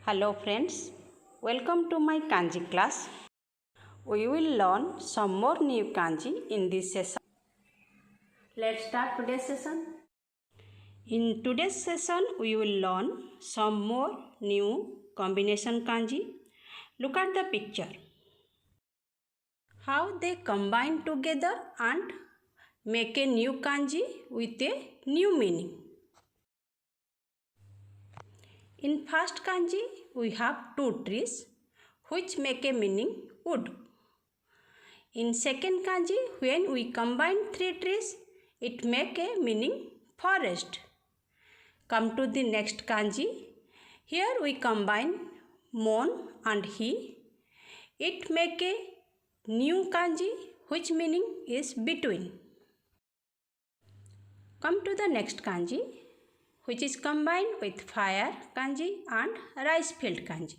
Hello friends, welcome to my kanji class. We will learn some more new kanji in this session. Let's start today's session. In today's session, we will learn some more new combination kanji. Look at the picture. How they combine together and make a new kanji with a new meaning. In first kanji, we have two trees which make a meaning wood. In second kanji, when we combine three trees, it make a meaning forest. Come to the next kanji. Here we combine mon and he. It make a new kanji which meaning is between. Come to the next kanji, which is combined with fire kanji and rice field kanji.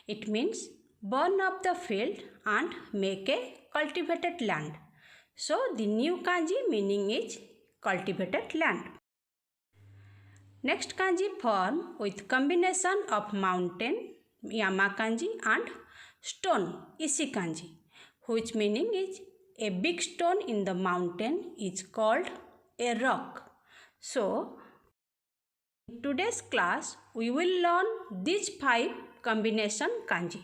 It means burn up the field and make a cultivated land. So the new kanji meaning is cultivated land. Next kanji form with combination of mountain yama kanji and stone ishi kanji, which meaning is a big stone in the mountain is called a rock. So in today's class, we will learn these 5 combination kanji.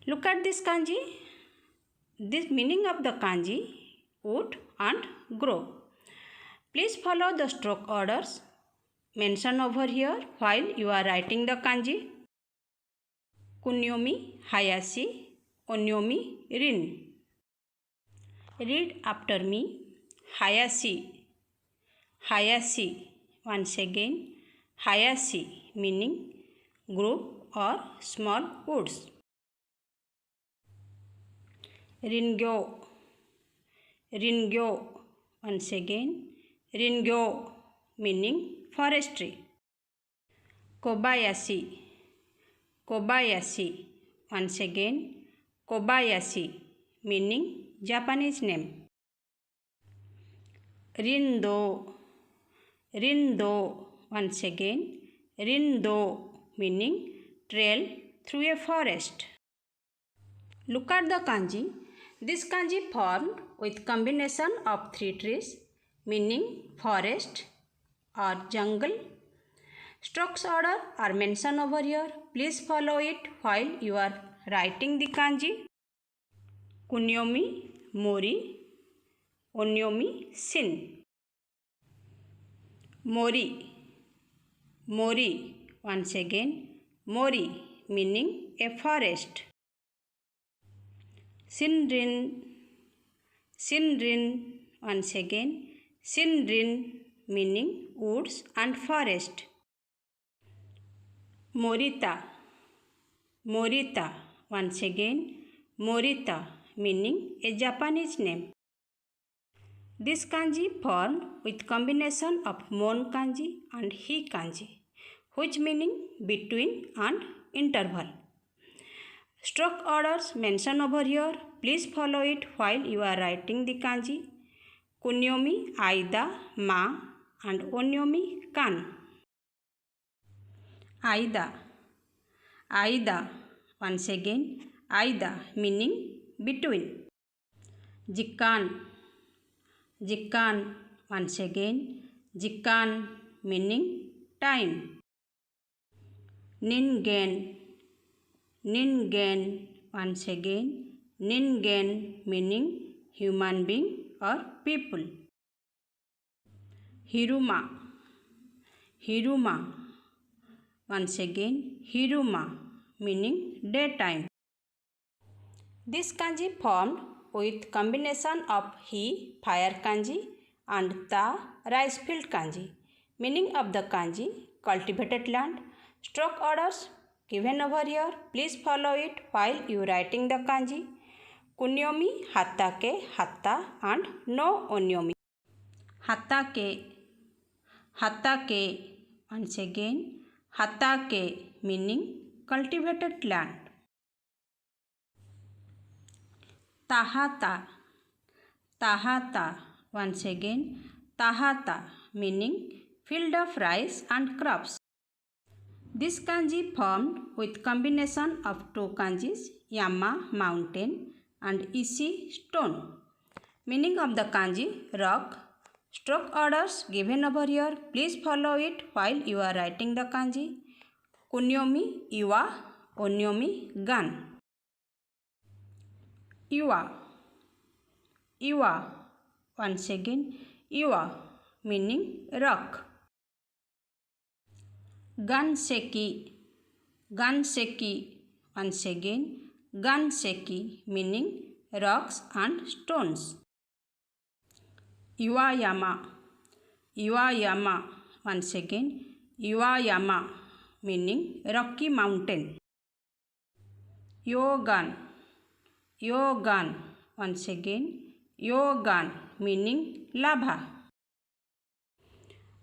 Look at this kanji. This meaning of the kanji, wood and grow. Please follow the stroke orders mentioned over here while you are writing the kanji. Kunyomi, Hayashi, Onyomi, Rin. Read after me. Hayashi. Hayashi. Once again, Hayashi meaning group or small woods. Ringyo. Ringyo. Once again, Ringyo meaning forestry. Kobayashi. Kobayashi. Once again, Kobayashi meaning Japanese name. Rindo. Rindo. Once again, Rindo meaning trail through a forest. Look at the kanji. This kanji formed with combination of 3 trees meaning forest or jungle. Strokes order are mentioned over here. Please follow it while you are writing the kanji. Kunyomi, Mori, Onyomi, Sin. Mori. Mori. Once again, Mori meaning a forest. Shinrin. Shinrin. Once again, Shinrin meaning woods and forest. Morita. Morita. Once again, Morita meaning a Japanese name. This kanji formed with combination of mon kanji and he kanji, which meaning between and interval. Stroke orders mentioned over here. Please follow it while you are writing the kanji. Kunyomi, Aida, Ma and Onyomi, Kan. Aida. Aida. Once again, Aida meaning between. Jikan. Jikan. Once again, Jikan meaning time. Ningen. Ningen. Once again, Ningen meaning human being or people. Hiruma. Hiruma. Once again, Hiruma meaning daytime. This kanji formed with combination of he fire kanji and ta rice field kanji. Meaning of the kanji cultivated land. Stroke orders given over here. Please follow it while you writing the kanji. Kunyomi, Hatake, Hatta and no Onyomi. Hatake. Hatake. Once again, Hatake meaning cultivated land. Tahata. Tahata. Once again, Tahata meaning field of rice and crops. This kanji formed with combination of two kanjis, Yama mountain and Ishi stone. Meaning of the kanji rock. Stroke orders given over here. Please follow it while you are writing the kanji. Kunyomi, Iwa, Onyomi, Gan. Iwa, Iwa. Once again, Iwa, meaning rock. Ganseki, Ganseki. Once again, Ganseki, meaning rocks and stones. Iwayama, Iwayama. Once again, Iwayama, meaning rocky mountain. Yogan, Yogan. Once again, Yogan, meaning lava.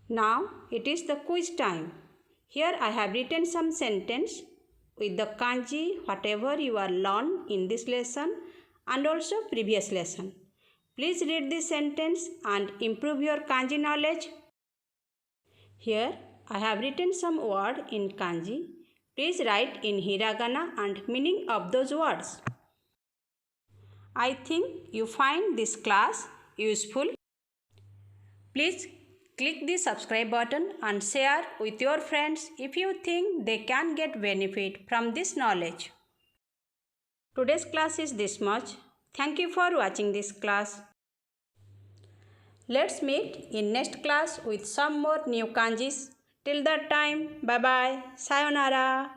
Now it is the quiz time. Here I have written some sentence with the kanji whatever you are learned in this lesson and also previous lesson. Please read this sentence and improve your kanji knowledge. Here I have written some words in kanji. Please write in hiragana and meaning of those words. I think you find this class useful. Please click the subscribe button and share with your friends if you think they can get benefit from this knowledge. Today's class is this much. Thank you for watching this class. Let's meet in next class with some more new kanjis. Till that time, bye bye, sayonara.